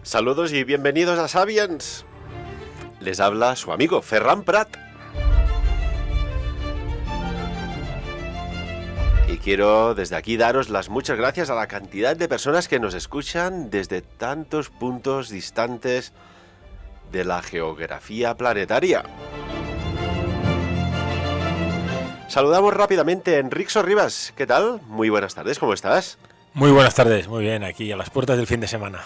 Saludos y bienvenidos a Sapiens. Les habla su amigo Ferran Prat. Y quiero desde aquí daros las muchas gracias a la cantidad de personas que nos escuchan desde tantos puntos distantes de la geografía planetaria. Saludamos rápidamente a Enrique Rivas. ¿Qué tal? Muy buenas tardes, ¿cómo estás? Muy buenas tardes, muy bien, aquí a las puertas del fin de semana.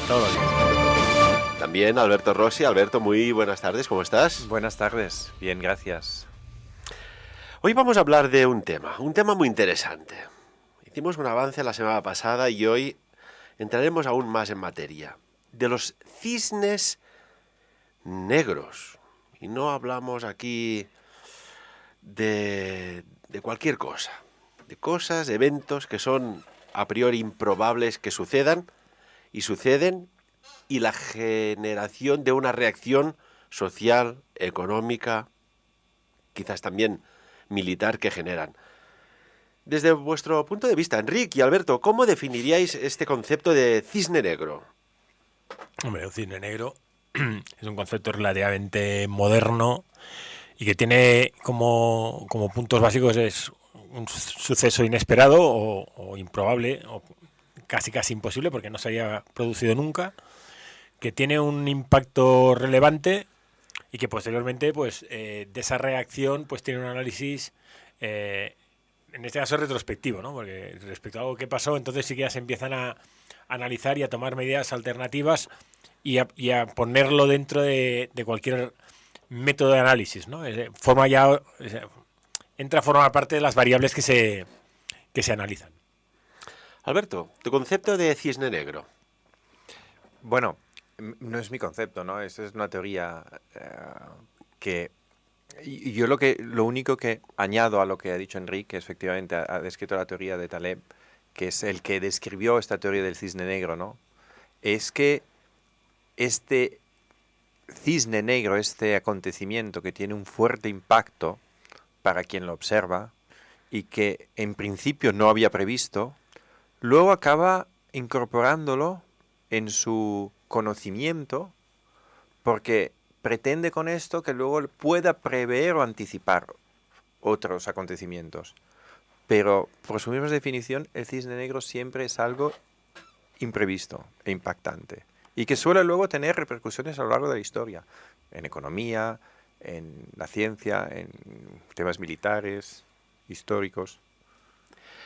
Todo bien. También Alberto Rossi. Alberto, muy buenas tardes, ¿cómo estás? Buenas tardes, bien, gracias. Hoy vamos a hablar de un tema muy interesante. Hicimos un avance la semana pasada y hoy entraremos aún más en materia. De los cisnes negros. Y no hablamos aquí de cualquier cosa. De cosas, eventos que son a priori improbables que sucedan y suceden, y la generación de una reacción social, económica, quizás también militar que generan. Desde vuestro punto de vista, Enrique y Alberto, ¿cómo definiríais este concepto de cisne negro? Hombre, el cisne negro es un concepto relativamente moderno y que tiene como puntos básicos es un suceso inesperado o improbable o casi imposible porque no se haya producido nunca, que tiene un impacto relevante y que posteriormente pues de esa reacción pues tiene un análisis en este caso retrospectivo, ¿no? Porque respecto a algo que pasó, entonces sí que ya se empiezan a analizar y a tomar medidas alternativas y a ponerlo dentro de cualquier método de análisis, ¿no? Entra a formar parte de las variables que se analizan. Alberto, tu concepto de cisne negro. Bueno, no es mi concepto, ¿no? Esa es una teoría que... Y yo lo único que añado a lo que ha dicho Enrique, que efectivamente ha descrito la teoría de Taleb, que es el que describió esta teoría del cisne negro, ¿no? Es que este cisne negro, este acontecimiento que tiene un fuerte impacto para quien lo observa y que en principio no había previsto, luego acaba incorporándolo en su conocimiento porque pretende con esto que luego pueda prever o anticipar otros acontecimientos. Pero por su misma definición, el cisne negro siempre es algo imprevisto e impactante y que suele luego tener repercusiones a lo largo de la historia, en economía, en la ciencia, en temas militares, históricos.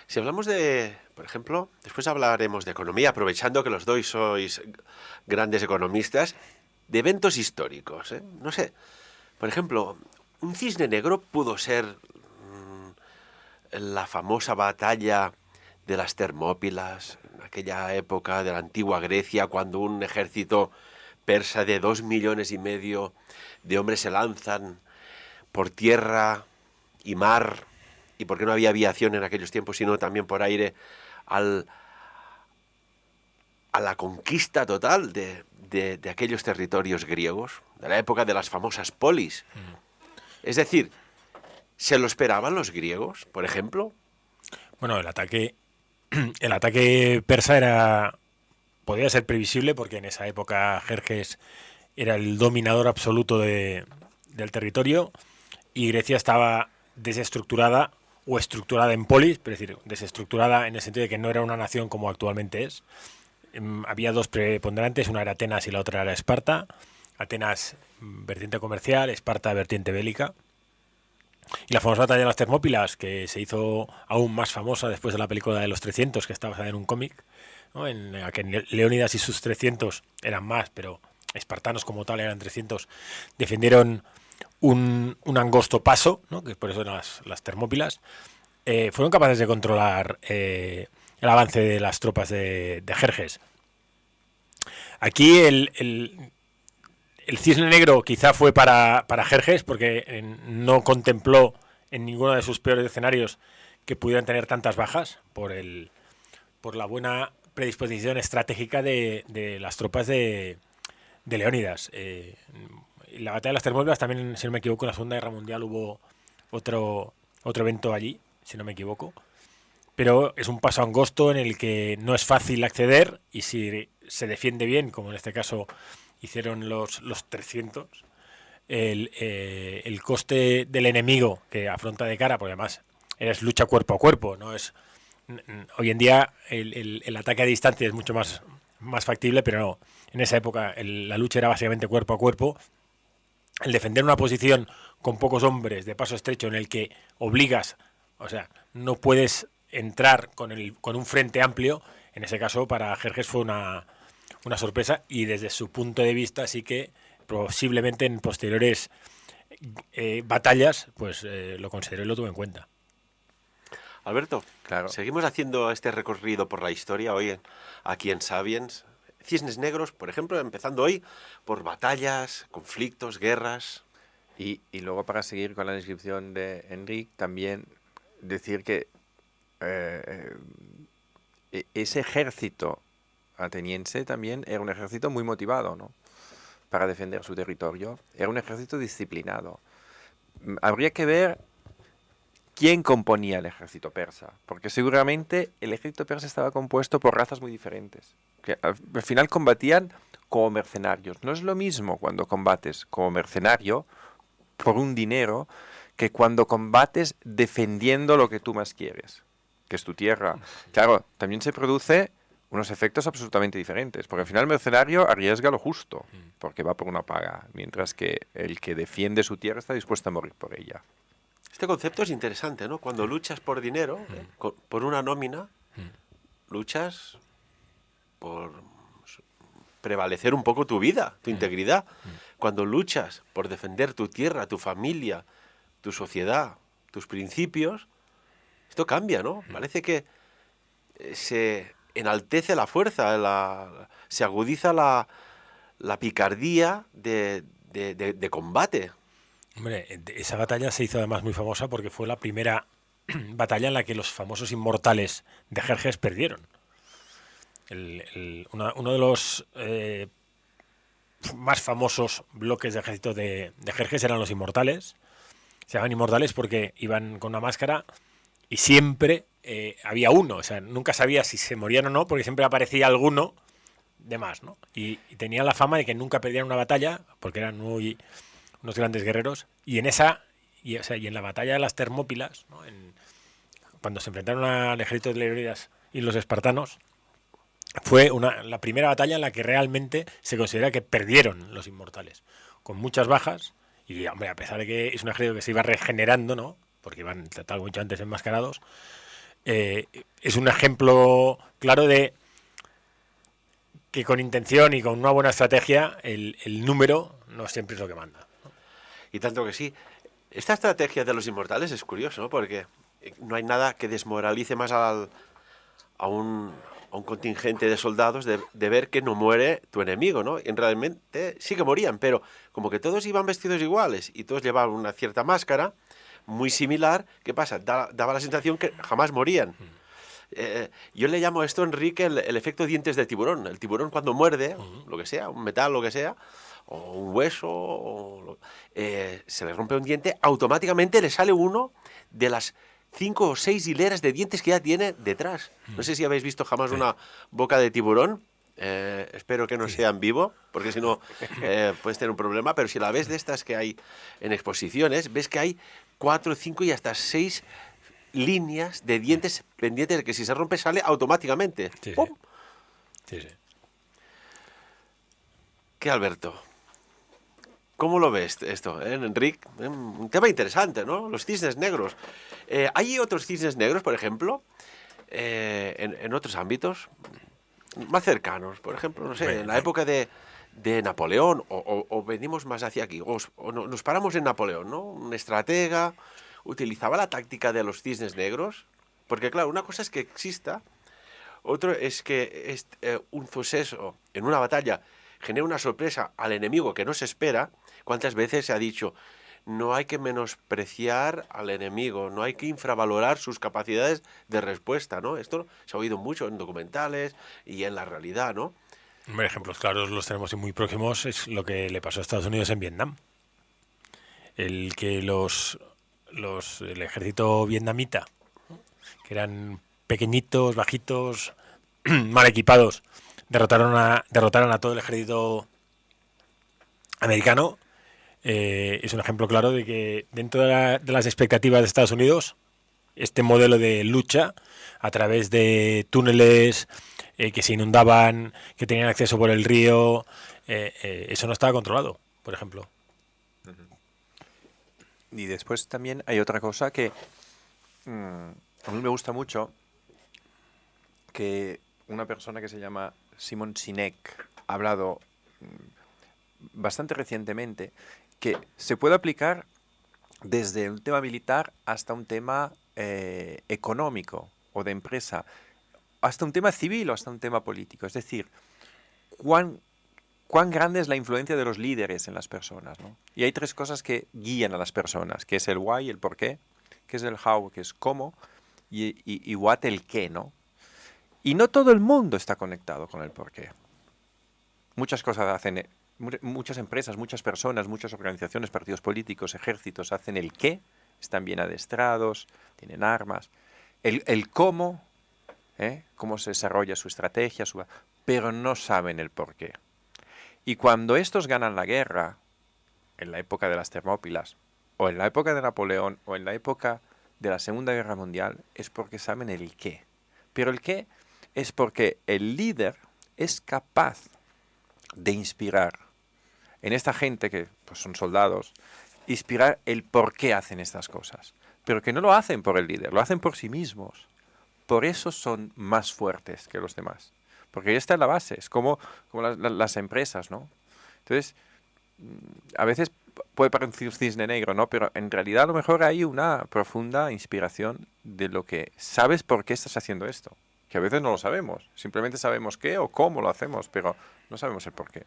Si hablamos de, por ejemplo, después hablaremos de economía, aprovechando que los dos sois grandes economistas, de eventos históricos, ¿eh? No sé, por ejemplo, un cisne negro pudo ser la famosa batalla de las Termópilas, en aquella época de la antigua Grecia, cuando un ejército persa de 2,5 millones de hombres se lanzan por tierra y mar, y porque no había aviación en aquellos tiempos, sino también por aire, a la conquista total de aquellos territorios griegos, de la época de las famosas polis. Es decir, ¿se lo esperaban los griegos, por ejemplo? Bueno, el ataque persa podía ser previsible porque en esa época Jerjes era el dominador absoluto del territorio y Grecia estaba desestructurada o estructurada en polis, es decir, desestructurada en el sentido de que no era una nación como actualmente es. Había dos preponderantes, una era Atenas y la otra era Esparta. Atenas, vertiente comercial, Esparta, vertiente bélica. Y la famosa batalla de las Termópilas, que se hizo aún más famosa después de la película de los 300, que está basada en un cómic, ¿no? En la que Leónidas y sus 300 eran más, pero espartanos como tal eran 300, defendieron un angosto paso, ¿no? Que por eso eran las Termópilas. Fueron capaces de controlar el avance de las tropas de Jerjes. Aquí el cisne negro quizá fue para Jerjes porque no contempló en ninguno de sus peores escenarios que pudieran tener tantas bajas por la buena predisposición estratégica de las tropas de Leónidas. La batalla de las Termópilas también, si no me equivoco, en la Segunda Guerra Mundial hubo otro evento allí, si no me equivoco. Pero es un paso angosto en el que no es fácil acceder y si se defiende bien, como en este caso hicieron los 300, el coste del enemigo que afronta de cara, porque además es lucha cuerpo a cuerpo, no es hoy en día el ataque a distancia es mucho más factible, pero no, en esa época la lucha era básicamente cuerpo a cuerpo. El defender una posición con pocos hombres de paso estrecho en el que obligas, o sea, no puedes entrar con un frente amplio, en ese caso para Jerjes fue una sorpresa, y desde su punto de vista sí que posiblemente en posteriores batallas pues lo consideró y lo tuvo en cuenta. Alberto, Claro. seguimos haciendo este recorrido por la historia hoy aquí en Sapiens. Cisnes Negros, por ejemplo, empezando hoy por batallas, conflictos, guerras. Y luego, para seguir con la descripción de Enric, también decir que ese ejército ateniense también era un ejército muy motivado, ¿no?, para defender su territorio. Era un ejército disciplinado. Habría que ver quién componía el ejército persa, porque seguramente el ejército persa estaba compuesto por razas muy diferentes, que al final combatían como mercenarios. No es lo mismo cuando combates como mercenario por un dinero que cuando combates defendiendo lo que tú más quieres, que es tu tierra. Claro, también se produce unos efectos absolutamente diferentes, porque al final el mercenario arriesga lo justo, porque va por una paga, mientras que el que defiende su tierra está dispuesto a morir por ella. Este concepto es interesante, ¿no? Cuando luchas por dinero, por una nómina, luchas por prevalecer un poco tu vida, tu integridad. Cuando luchas por defender tu tierra, tu familia, tu sociedad, tus principios, esto cambia, ¿no? Parece que se enaltece la fuerza, se agudiza la picardía de combate. Hombre, esa batalla se hizo además muy famosa porque fue la primera batalla en la que los famosos inmortales de Jerjes perdieron. Uno de los más famosos bloques de ejército de Jerjes eran los inmortales. Se llaman inmortales porque iban con una máscara y siempre había uno. O sea, nunca sabía si se morían o no, porque siempre aparecía alguno de más, ¿no? Y tenían la fama de que nunca perdían una batalla porque eran unos grandes guerreros. Y en en la batalla de las Termópilas, ¿no?, cuando se enfrentaron al ejército de Leónidas y los espartanos, fue la primera batalla en la que realmente se considera que perdieron los inmortales, con muchas bajas. Y, hombre, a pesar de que es un ejército que se iba regenerando, ¿no?, porque iban, tal mucho antes, enmascarados, es un ejemplo claro de que con intención y con una buena estrategia el número no siempre es lo que manda. Y tanto que sí. Esta estrategia de los inmortales es curioso, ¿no? Porque no hay nada que desmoralice más a un contingente de soldados de ver que no muere tu enemigo, ¿no? Y realmente sí que morían, pero como que todos iban vestidos iguales y todos llevaban una cierta máscara muy similar, ¿qué pasa? Daba la sensación que jamás morían. Yo le llamo a esto, Enrique, el efecto dientes de tiburón. El tiburón cuando muerde, lo que sea, un metal, lo que sea, o un hueso, se le rompe un diente, automáticamente le sale uno de las 5 o 6 hileras de dientes que ya tiene detrás. No sé si habéis visto jamás una boca de tiburón. Espero que no sea en vivo, porque si no puedes tener un problema, pero si la ves de estas que hay en exposiciones, ves que hay 4, 5 y hasta 6 líneas de dientes pendientes de que si se rompe sale automáticamente. Sí, ¡Pum! Sí, sí. ¿Qué, Alberto? ¿Cómo lo ves esto, Enrique? Un tema interesante, ¿no? Los cisnes negros. ¿Hay otros cisnes negros, por ejemplo, en otros ámbitos más cercanos? Por ejemplo, no sé, en la época de Napoleón, o venimos más hacia aquí, o nos paramos en Napoleón, ¿no? Un estratega utilizaba la táctica de los cisnes negros, porque claro, una cosa es que exista, otro es que un suceso en una batalla genera una sorpresa al enemigo que no se espera. ¿Cuántas veces se ha dicho, no hay que menospreciar al enemigo, no hay que infravalorar sus capacidades de respuesta, ¿no? Esto se ha oído mucho en documentales y en la realidad, ¿no? Hombre, ejemplos claros los tenemos muy próximos, es lo que le pasó a Estados Unidos en Vietnam. El que el ejército vietnamita, que eran pequeñitos, bajitos, mal equipados, derrotaron a todo el ejército americano. Es un ejemplo claro de que dentro de las expectativas de Estados Unidos, este modelo de lucha a través de túneles que se inundaban, que tenían acceso por el río, eso no estaba controlado, por ejemplo. Y después también hay otra cosa que a mí me gusta mucho, que una persona que se llama Simon Sinek ha hablado bastante recientemente, que se puede aplicar desde un tema militar hasta un tema económico o de empresa, hasta un tema civil o hasta un tema político. Es decir, cuán grande es la influencia de los líderes en las personas, ¿no? Y hay 3 cosas que guían a las personas, que es el why, el por qué, que es el how, que es cómo, y what, el qué, ¿no? Y no todo el mundo está conectado con el por qué. Muchas cosas hacen, muchas empresas, muchas personas, muchas organizaciones, partidos políticos, ejércitos hacen el qué, están bien adestrados, tienen armas. El cómo, cómo se desarrolla su estrategia, pero no saben el por qué. Y cuando estos ganan la guerra, en la época de las Termópilas, o en la época de Napoleón, o en la época de la Segunda Guerra Mundial, es porque saben el qué. Pero el qué es porque el líder es capaz de inspirar en esta gente, que pues, son soldados, inspirar el por qué hacen estas cosas. Pero que no lo hacen por el líder, lo hacen por sí mismos. Por eso son más fuertes que los demás. Porque ahí está la base, es como las empresas, ¿no? Entonces, a veces puede parecer un cisne negro, ¿no? Pero en realidad a lo mejor hay una profunda inspiración de lo que sabes por qué estás haciendo esto. Que a veces no lo sabemos. Simplemente sabemos qué o cómo lo hacemos, pero no sabemos el por qué.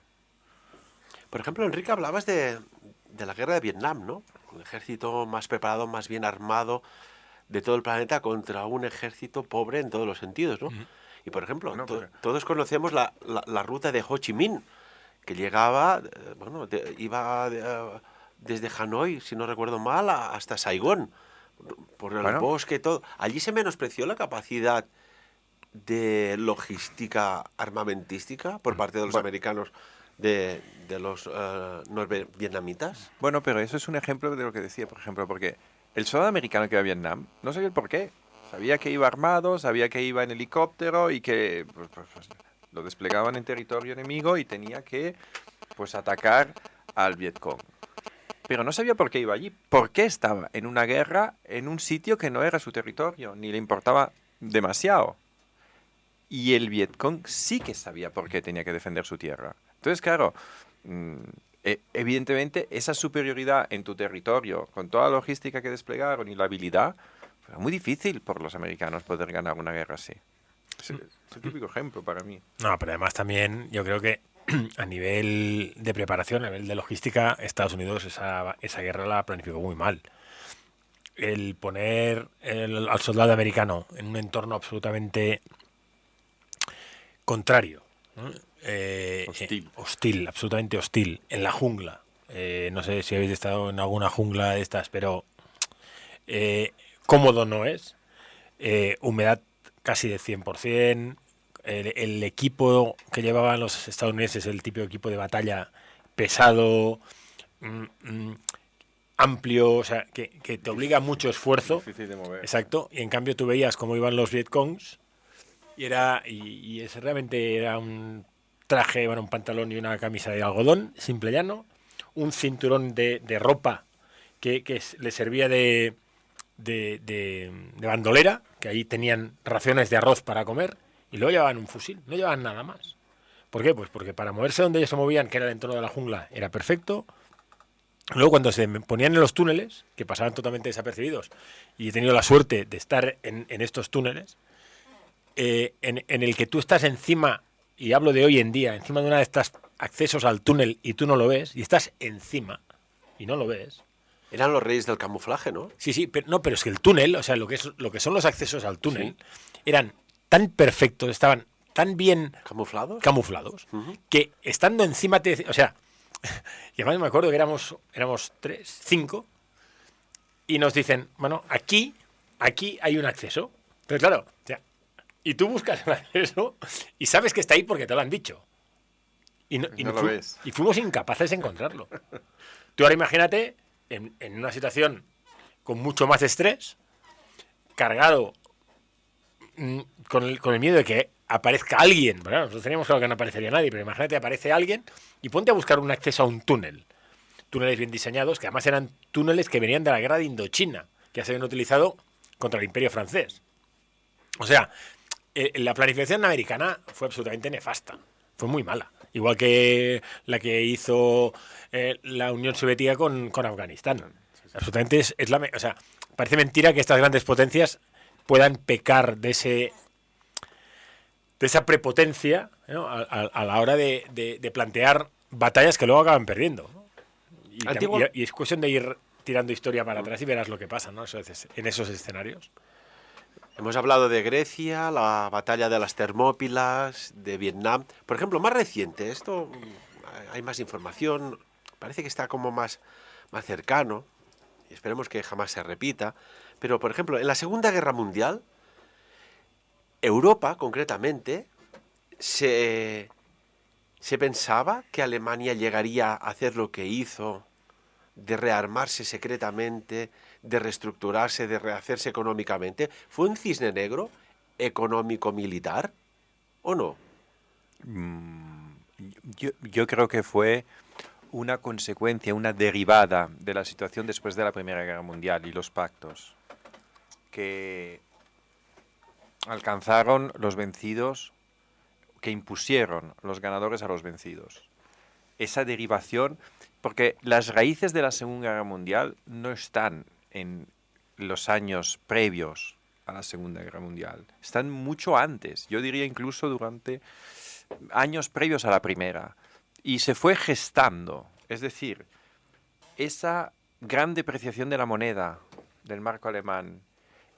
Por ejemplo, Enrique, hablabas de la guerra de Vietnam, ¿no? Un ejército más preparado, más bien armado de todo el planeta contra un ejército pobre en todos los sentidos, ¿no? Ujú. Y, por ejemplo, Bueno, pero- todos conocemos la ruta de Ho Chi Minh, que llegaba, iba desde Hanoi, si no recuerdo mal, hasta Saigón, por el Bueno. bosque, todo. Allí se menospreció la capacidad de logística armamentística por parte de los Bueno. americanos, de los norvietnamitas. Bueno, pero eso es un ejemplo de lo que decía, por ejemplo, porque el soldado americano que iba a Vietnam no sabía el por qué. Sabía que iba armado, sabía que iba en helicóptero y que pues, lo desplegaban en territorio enemigo y tenía que pues, atacar al Vietcong. Pero no sabía por qué iba allí, por qué estaba en una guerra en un sitio que no era su territorio, ni le importaba demasiado. Y el Vietcong sí que sabía por qué tenía que defender su tierra. Entonces, claro, evidentemente esa superioridad en tu territorio, con toda la logística que desplegaron y la habilidad, fue muy difícil por los americanos poder ganar una guerra así. Es el típico ejemplo para mí. No, pero además también yo creo que a nivel de preparación, a nivel de logística, Estados Unidos esa guerra la planificó muy mal. El poner al soldado americano en un entorno absolutamente contrario, ¿no? Hostil, absolutamente hostil, en la jungla. No sé si habéis estado en alguna jungla de estas, pero cómodo no es. Humedad casi de 100%. El equipo que llevaban los estadounidenses, el típico equipo de batalla pesado, amplio, o sea, que te obliga a mucho esfuerzo. Difícil de mover. Exacto. Y en cambio tú veías cómo iban los Vietcongs y ese realmente era un traje, bueno, un pantalón y una camisa de algodón, simple y llano, un cinturón de ropa que le servía de bandolera, que ahí tenían raciones de arroz para comer, y luego llevaban un fusil, no llevaban nada más. ¿Por qué? Pues porque para moverse donde ellos se movían, que era el entorno de la jungla, era perfecto. Luego cuando se ponían en los túneles, que pasaban totalmente desapercibidos, y he tenido la suerte de estar en estos túneles, en el que tú estás encima, y hablo de hoy en día, encima de una de estas accesos al túnel y tú no lo ves, y estás encima y no lo ves. Eran los reyes del camuflaje, ¿no? Sí, pero es que el túnel, o sea, lo que son los accesos al túnel, eran tan perfectos, estaban tan bien ¿Camuflados? camuflados, que estando encima o sea, y además me acuerdo que éramos 3, 5, y nos dicen, bueno, aquí hay un acceso. Pero claro, o sea, Y tú buscas eso y sabes que está ahí porque te lo han dicho. No lo ves. Y fuimos incapaces de encontrarlo. Tú ahora imagínate en una situación con mucho más estrés, cargado con el miedo de que aparezca alguien. Bueno, nosotros teníamos claro que no aparecería nadie, pero imagínate, aparece alguien y ponte a buscar un acceso a un túnel. Túneles bien diseñados, que además eran túneles que venían de la guerra de Indochina, que ya se habían utilizado contra el Imperio francés. O sea, la planificación americana fue absolutamente nefasta. Fue muy mala. Igual que la que hizo la Unión Soviética con Afganistán. Absolutamente o sea, parece mentira que estas grandes potencias puedan pecar de esa prepotencia, ¿no? a la hora de plantear batallas que luego acaban perdiendo, ¿no? Y es cuestión de ir tirando historia para atrás y verás lo que pasa, ¿no? En esos escenarios. Hemos hablado de Grecia, la batalla de las Termópilas, de Vietnam. Por ejemplo, más reciente, esto hay más información, parece que está como más cercano, y esperemos que jamás se repita. Pero, por ejemplo, en la Segunda Guerra Mundial, Europa, concretamente, se pensaba que Alemania llegaría a hacer lo que hizo, de rearmarse secretamente, de reestructurarse, de rehacerse económicamente. ¿Fue un cisne negro económico-militar o no? Yo creo que fue una consecuencia, una derivada de la situación después de la Primera Guerra Mundial y los pactos que alcanzaron los vencidos, que impusieron los ganadores a los vencidos. Esa derivación, porque las raíces de la Segunda Guerra Mundial no están en los años previos a la Segunda Guerra Mundial, están mucho antes, yo diría incluso durante años previos a la Primera, y se fue gestando, es decir, esa gran depreciación de la moneda, del marco alemán,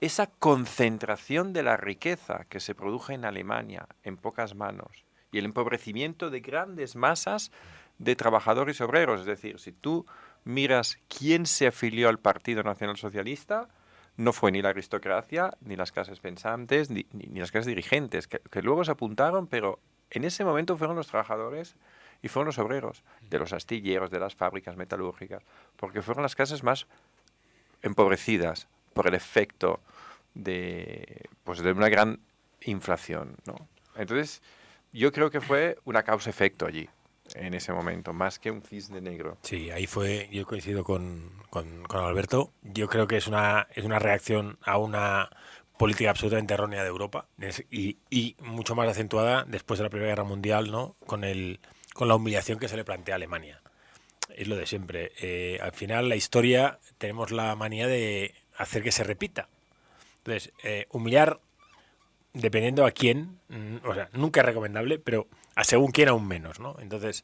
esa concentración de la riqueza que se produjo en Alemania en pocas manos y el empobrecimiento de grandes masas de trabajadores y obreros. Es decir, si tú miras quién se afilió al Partido Nacional Socialista, no fue ni la aristocracia, ni las clases pensantes, ni las clases dirigentes, que luego se apuntaron, pero en ese momento fueron los trabajadores y fueron los obreros, de los astilleros, de las fábricas metalúrgicas, porque fueron las clases más empobrecidas por el efecto de una gran inflación, ¿no? Entonces, yo creo que fue una causa-efecto allí, en ese momento, más que un cisne negro. Sí, ahí fue, yo coincido con Alberto. Yo creo que es una reacción a una política absolutamente errónea de Europa y mucho más acentuada después de la Primera Guerra Mundial, ¿no? Con la humillación que se le plantea a Alemania. Es lo de siempre. Al final, la historia, tenemos la manía de hacer que se repita. Entonces, humillar, dependiendo a quién, o sea, nunca es recomendable, pero a según quién aún menos, ¿no? Entonces,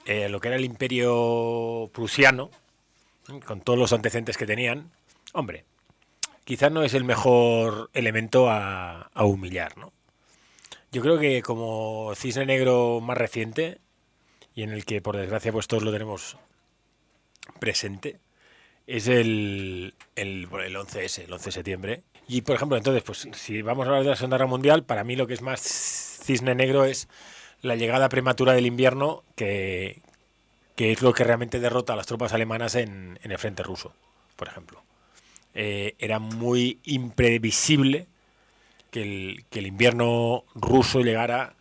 lo que era el imperio prusiano, con todos los antecedentes que tenían, hombre, quizás no es el mejor elemento a humillar, ¿no? Yo creo que como cisne negro más reciente, y en el que por desgracia pues todos lo tenemos presente, es el 11S, el 11 de septiembre. Y por ejemplo, entonces, pues si vamos a hablar de la Segunda Guerra Mundial, para mí lo que es más cisne negro es la llegada prematura del invierno, que es lo que realmente derrota a las tropas alemanas en el frente ruso, por ejemplo. Era muy imprevisible que el invierno ruso llegara,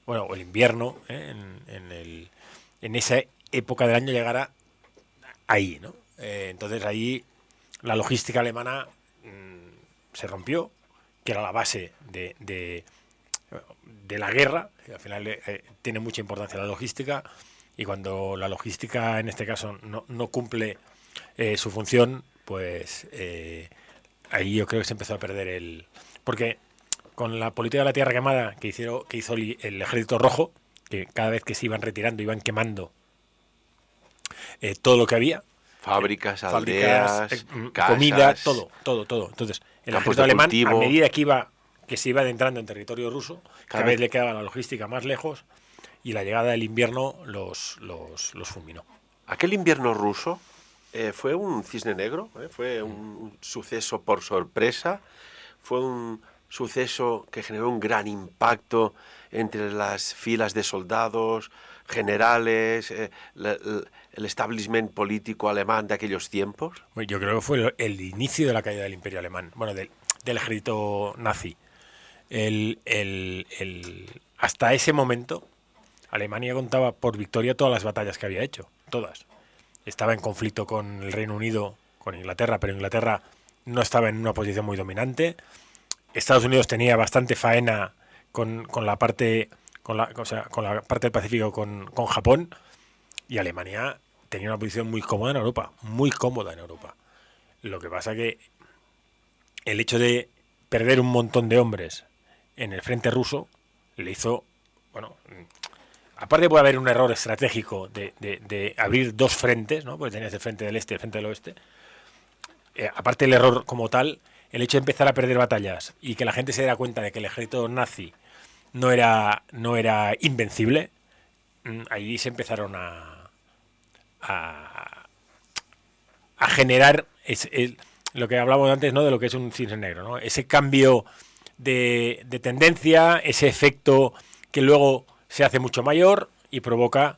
bueno, o el invierno, en esa época del año llegara ahí, ¿no? Entonces ahí la logística alemana se rompió, que era la base de la guerra. Al final tiene mucha importancia la logística, y cuando la logística en este caso no cumple su función, pues ahí yo creo que se empezó a perder porque con la política de la tierra quemada que hizo el Ejército Rojo, que cada vez que se iban retirando iban quemando todo lo que había, fábricas, aldeas, casas, comida, todo. Entonces, el ejército alemán, a medida que se iba adentrando en territorio ruso, cada vez le quedaba la logística más lejos, y la llegada del invierno los fulminó. Aquel invierno ruso fue un cisne negro, fue un suceso por sorpresa, fue un suceso que generó un gran impacto entre las filas de soldados, generales, el establishment político alemán de aquellos tiempos? Bueno, yo creo que fue el inicio de la caída del Imperio Alemán, bueno, del ejército nazi. Hasta ese momento, Alemania contaba por victoria todas las batallas que había hecho, todas. Estaba en conflicto con el Reino Unido, con Inglaterra, pero Inglaterra no estaba en una posición muy dominante. Estados Unidos tenía bastante faena con la parte con la parte del Pacífico con Japón, y Alemania tenía una posición muy cómoda en Europa, muy cómoda en Europa. Lo que pasa que el hecho de perder un montón de hombres en el frente ruso le hizo, bueno, aparte puede haber un error estratégico de abrir dos frentes, ¿no? Porque tenías el frente del este y el frente del oeste. Aparte del error como tal, el hecho de empezar a perder batallas y que la gente se diera cuenta de que el ejército nazi no era invencible, ahí se empezaron a generar lo que hablábamos antes, ¿no? De lo que es un cisne negro, ¿no? Ese cambio de tendencia, ese efecto que luego se hace mucho mayor y provoca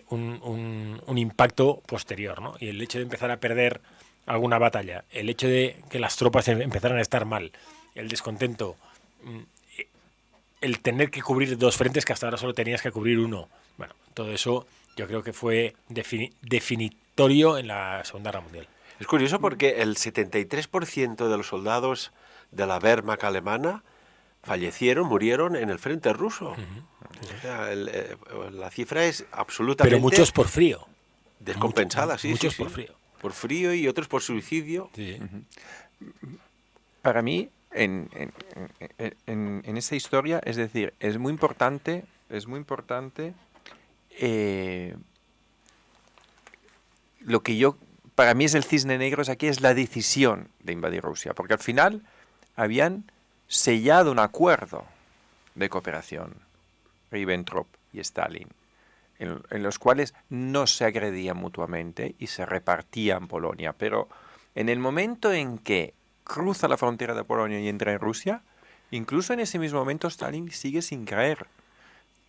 un impacto posterior, ¿no? Y el hecho de empezar a perder alguna batalla, el hecho de que las tropas empezaran a estar mal, el descontento, el tener que cubrir dos frentes que hasta ahora solo tenías que cubrir uno. Bueno, todo eso yo creo que fue definitorio en la Segunda Guerra Mundial. Es curioso porque el 73% de los soldados de la Wehrmacht alemana murieron en el frente ruso. O sea, la cifra es absolutamente... Pero muchos por frío. Descompensada, sí. Muchos sí. por frío. Por frío y otros por suicidio. Sí. Para mí, en esta historia, es decir, es muy importante lo que para mí es el cisne negro aquí es la decisión de invadir Rusia, porque al final habían sellado un acuerdo de cooperación, Ribbentrop y Stalin, en los cuales no se agredían mutuamente y se repartían Polonia, pero en el momento en que cruza la frontera de Polonia y entra en Rusia, incluso en ese mismo momento Stalin sigue sin creer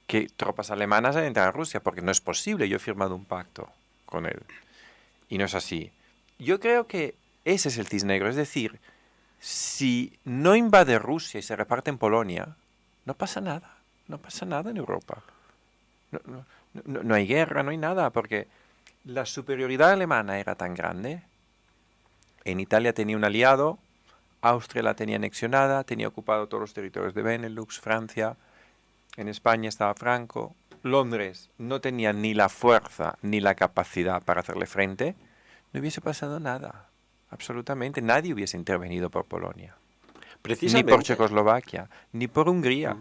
que tropas alemanas han entrado en Rusia, porque no es posible, yo he firmado un pacto con él. Y no es así. Yo creo que ese es el cisne negro, es decir, si no invade Rusia y se reparte en Polonia, no pasa nada en Europa. No hay guerra, no hay nada, porque la superioridad alemana era tan grande. En Italia tenía un aliado, Austria la tenía anexionada, tenía ocupado todos los territorios de Benelux, Francia, en España estaba Franco, Londres no tenía ni la fuerza ni la capacidad para hacerle frente, no hubiese pasado nada, absolutamente, nadie hubiese intervenido por Polonia, ni por Checoslovaquia, ni por Hungría,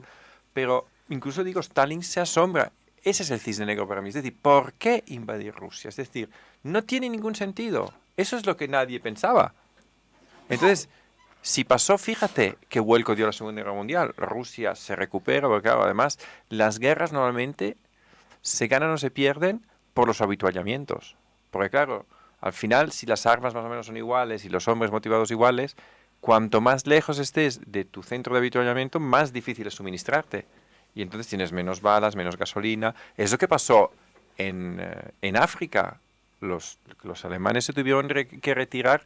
pero incluso digo, Stalin se asombra. Ese es el cisne negro para mí. Es decir, ¿por qué invadir Rusia? Es decir, no tiene ningún sentido. Eso es lo que nadie pensaba. Entonces, si pasó, fíjate qué vuelco dio la Segunda Guerra Mundial. Rusia se recupera, porque claro, además, las guerras normalmente se ganan o se pierden por los habituallamientos. Porque claro, al final, si las armas más o menos son iguales y los hombres motivados iguales, cuanto más lejos estés de tu centro de habituallamiento, más difícil es suministrarte. Y entonces tienes menos balas, menos gasolina. Es lo que pasó en África. Los alemanes se tuvieron que retirar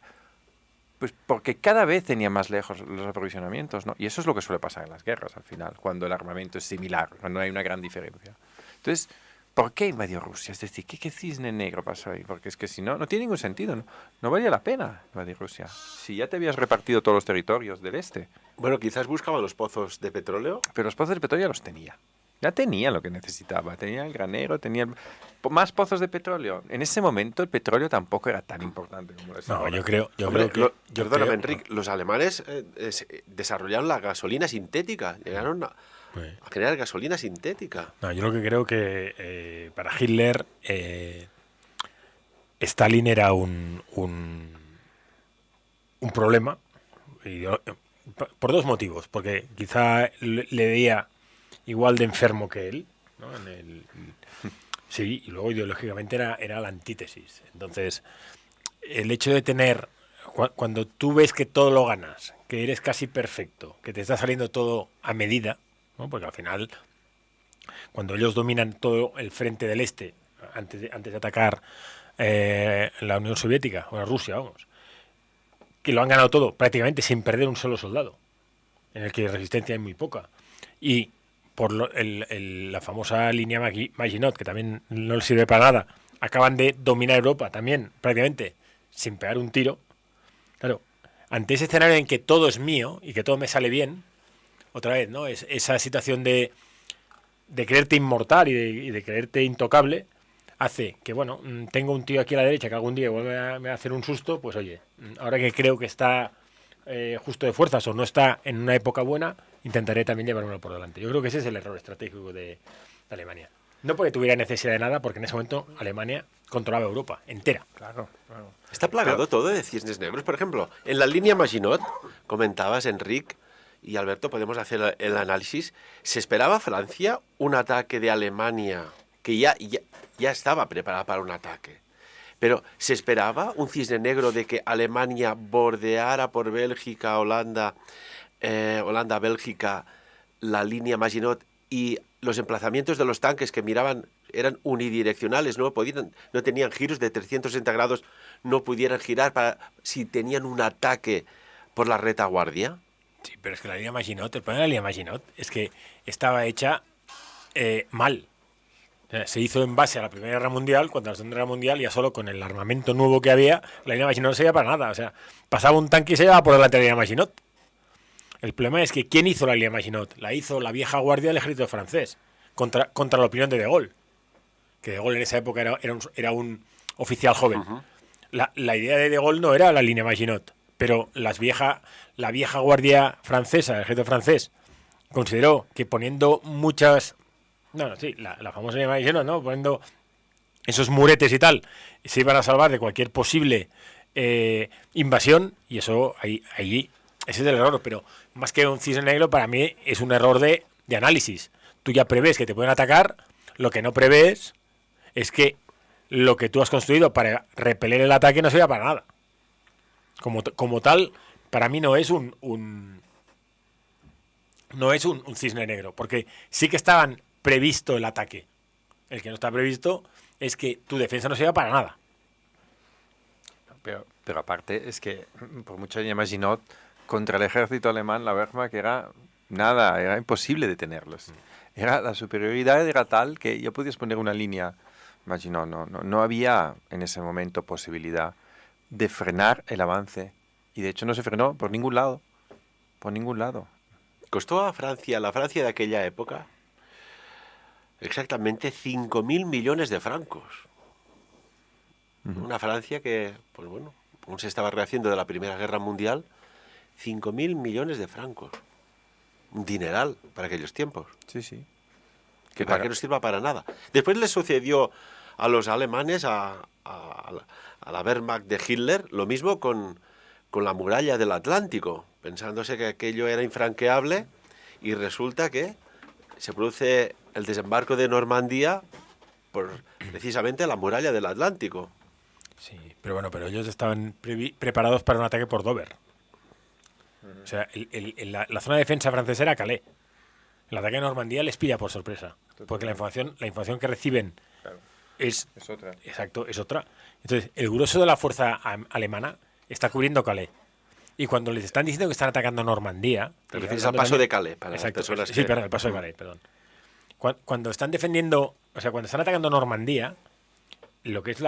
pues porque cada vez tenían más lejos los aprovisionamientos, ¿no? Y eso es lo que suele pasar en las guerras al final, cuando el armamento es similar, cuando hay una gran diferencia. Entonces, ¿por qué invadió Rusia? Es decir, ¿qué cisne negro pasó ahí? Porque es que si no tiene ningún sentido, no valía la pena invadir Rusia. Si ya te habías repartido todos los territorios del este. Bueno, quizás buscaba los pozos de petróleo. Pero los pozos de petróleo ya los tenía. Ya tenía lo que necesitaba. Tenía el granero, tenía más pozos de petróleo. En ese momento el petróleo tampoco era tan importante como lo es ahora. Yo creo Perdóname, Enrique, los alemanes desarrollaron la gasolina sintética. Llegaron a generar gasolina sintética. No, yo lo que creo que para Hitler Stalin era un problema, por dos motivos. Porque quizá le veía igual de enfermo que él, ¿no? Sí, y luego ideológicamente era la antítesis. Entonces, el hecho de tener cuando tú ves que todo lo ganas, que eres casi perfecto, que te está saliendo todo a medida, ¿no? Porque al final, cuando ellos dominan todo el frente del este, antes de atacar la Unión Soviética, o la Rusia, vamos, que lo han ganado todo prácticamente sin perder un solo soldado, en el que resistencia hay muy poca. Y por la famosa línea Maginot, que también no les sirve para nada, acaban de dominar Europa también prácticamente sin pegar un tiro. Claro, ante ese escenario en que todo es mío y que todo me sale bien, otra vez, ¿no? Es esa situación de creerte inmortal y de creerte intocable, hace que, bueno, tengo un tío aquí a la derecha que algún día me va a hacer un susto, pues oye, ahora que creo que está justo de fuerzas o no está en una época buena, intentaré también llevármelo por delante. Yo creo que ese es el error estratégico de Alemania. No porque tuviera necesidad de nada, porque en ese momento Alemania controlaba Europa entera. Claro. Está plagado todo de cisnes negros. Por ejemplo, en la línea Maginot, comentabas, Enric y Alberto, podemos hacer el análisis. ¿Se esperaba Francia un ataque de Alemania que ya estaba preparada para un ataque? Pero ¿se esperaba un cisne negro de que Alemania bordeara por Bélgica, Holanda, Bélgica, la línea Maginot y los emplazamientos de los tanques que miraban eran unidireccionales, no tenían giros de 360 grados, no pudieran girar si tenían un ataque por la retaguardia? Sí, pero es que la línea Maginot, el problema de la línea Maginot es que estaba hecha mal. O sea, se hizo en base a la Primera Guerra Mundial, cuando la Segunda Guerra Mundial, ya solo con el armamento nuevo que había, la línea Maginot no servía para nada. O sea, pasaba un tanque y se llevaba por delante de la línea Maginot. El problema es que ¿quién hizo la línea Maginot? La hizo la vieja guardia del ejército francés, contra la opinión de Gaulle. Que De Gaulle en esa época era un oficial joven. Uh-huh. La idea de Gaulle no era la línea Maginot, pero la vieja guardia francesa, el ejército francés, consideró que poniendo la famosa línea Maginot, ¿no? Poniendo esos muretes y tal, se iban a salvar de cualquier posible invasión, y eso ahí ese es el error, pero más que un cisne negro, para mí es un error de análisis. Tú ya prevés que te pueden atacar, lo que no prevés es que lo que tú has construido para repeler el ataque no sirva para nada. Como tal, para mí no es un cisne negro, porque sí que estaban previsto el ataque. El que no está previsto es que tu defensa no sirva para nada. Pero aparte es que por mucha línea Maginot contra el ejército alemán, la Wehrmacht era imposible detenerlos. La superioridad era tal que ya podías poner una línea Maginot. No había en ese momento posibilidad de frenar el avance. Y de hecho no se frenó por ningún lado. Por ningún lado. Costó a Francia, la Francia de aquella época, exactamente 5.000 millones de francos. Una Francia que, pues bueno, aún se estaba rehaciendo de la Primera Guerra Mundial, 5.000 millones de francos. Un dineral para aquellos tiempos. Sí. Que para que no sirva para nada. Después le sucedió a los alemanes, a la Wehrmacht de Hitler, lo mismo con la muralla del Atlántico, pensándose que aquello era infranqueable, y resulta que se produce el desembarco de Normandía por precisamente la muralla del Atlántico. Sí, pero ellos estaban preparados para un ataque por Dover. O sea, la zona de defensa francesa era Calais. El ataque de Normandía les pilla por sorpresa, porque la información que reciben es otra. Exacto, es otra. Entonces, el grueso de la fuerza alemana está cubriendo Calais. Y cuando les están diciendo que están atacando Normandía... Te refieres al paso de Calais, para exacto, las personas sí, perdón, el paso de Calais, perdón. Cuando están defendiendo, o sea, cuando están atacando Normandía, lo que es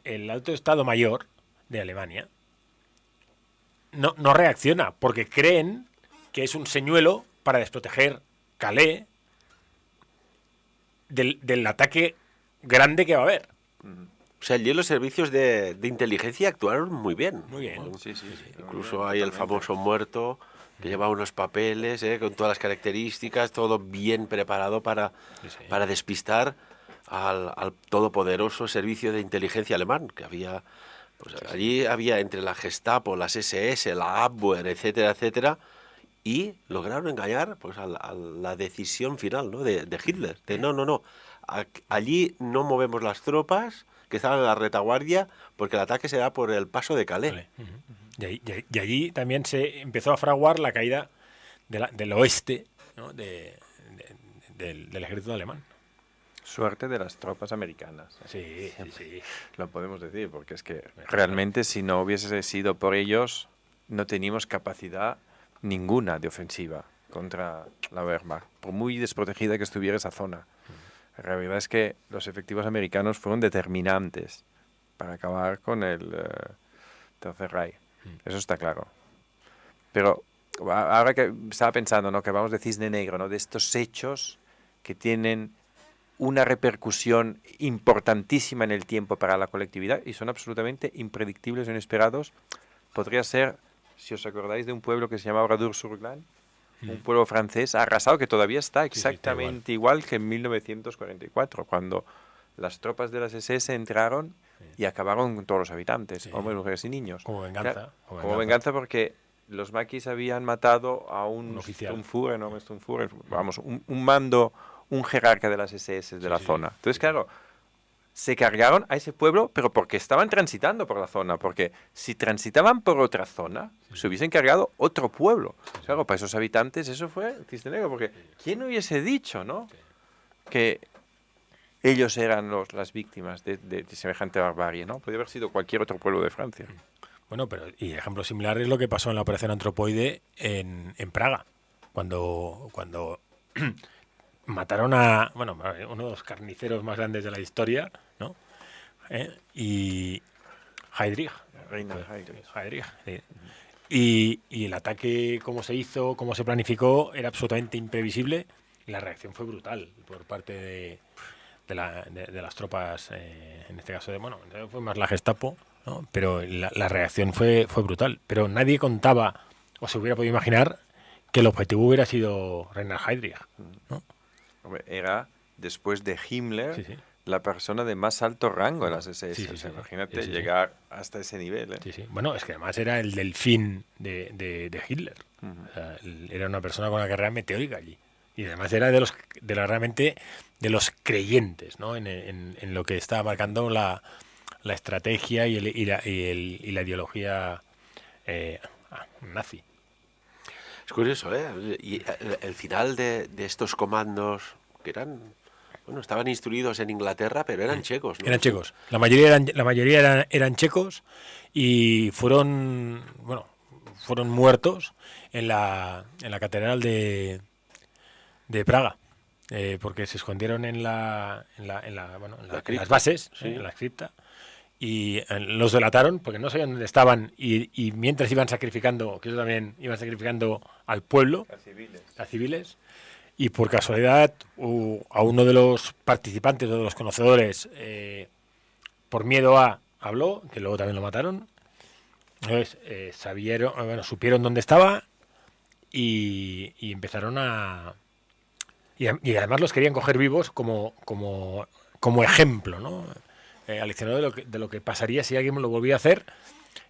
el alto Estado Mayor de Alemania no reacciona, porque creen que es un señuelo para desproteger Calais del ataque grande que va a haber. O sea, allí los servicios de inteligencia actuaron muy bien. Muy bien. Sí. Incluso hay el famoso muerto que lleva unos papeles con todas las características, todo bien preparado para despistar al todopoderoso servicio de inteligencia alemán que había. Pues allí había entre la Gestapo, las SS, la Abwehr, etcétera, etcétera, y lograron engañar pues a la decisión final, ¿no? de Hitler. De no. Allí no movemos las tropas que estaban en la retaguardia porque el ataque se da por el paso de Calais. Vale. Y allí también se empezó a fraguar la caída del oeste, ¿no? del ejército alemán. Suerte de las tropas americanas. Sí, sí. Lo podemos decir, porque es que realmente si no hubiese sido por ellos, no teníamos capacidad ninguna de ofensiva contra la Wehrmacht, por muy desprotegida que estuviera esa zona. La verdad es que los efectivos americanos fueron determinantes para acabar con el Tercer Reich. Eso está claro. Pero ahora que estaba pensando, ¿no?, que vamos de cisne negro, ¿no?, de estos hechos que tienen una repercusión importantísima en el tiempo para la colectividad y son absolutamente impredictibles o inesperados. Podría ser, si os acordáis, de un pueblo que se llamaba Oradour-sur-Glane, un pueblo francés arrasado que todavía está exactamente igual que en 1944, cuando las tropas de las SS entraron y acabaron con todos los habitantes, hombres, mujeres y niños. Como venganza. Claro, como venganza porque los maquis habían matado a un oficial. Vamos, un mando, un jerarca de las SS de la zona. Entonces, claro, se cargaron a ese pueblo, pero porque estaban transitando por la zona, porque si transitaban por otra zona, se hubiesen cargado otro pueblo. Claro, para esos habitantes eso fue cisne negro, porque ¿quién hubiese dicho, no?, que ellos eran las víctimas de semejante barbarie, ¿no? Podría haber sido cualquier otro pueblo de Francia. Bueno, pero y ejemplo similar es lo que pasó en la Operación Antropoide en Praga, cuando mataron a uno de los carniceros más grandes de la historia, ¿no? Y Heydrich. Reina Heydrich, sí. Y el ataque, cómo se hizo, cómo se planificó, era absolutamente imprevisible y la reacción fue brutal por parte de las tropas, en este caso fue más la Gestapo, ¿no? Pero la reacción fue brutal. Pero nadie contaba o se hubiera podido imaginar que el objetivo hubiera sido Reinhard Heydrich, ¿no? Era, después de Himmler, Sí, sí. la persona de más alto rango de las SS. Sí, sí, O sea, sí. imagínate Sí. llegar hasta ese nivel, ¿eh? Sí, sí. Bueno, es que además era el delfín de Hitler. O sea, era una persona con una carrera meteórica allí. Y además era realmente de los creyentes, ¿no?, en lo que estaba marcando la estrategia y la ideología nazi. Es curioso, ¿eh? Y el final de estos comandos, que estaban instruidos en Inglaterra, pero eran checos, ¿no? Eran checos. La mayoría eran checos y fueron muertos en la catedral de Praga, porque se escondieron en las bases, Sí. en la cripta, y los delataron porque no sabían dónde estaban y mientras iban sacrificando, que ellos también iban sacrificando al pueblo, a civiles, y por casualidad a uno de los participantes o de los conocedores, por miedo habló, que luego también lo mataron. Entonces supieron dónde estaba y empezaron y además los querían coger vivos como ejemplo, ¿no? Aleccionado de lo que pasaría si alguien lo volvía a hacer,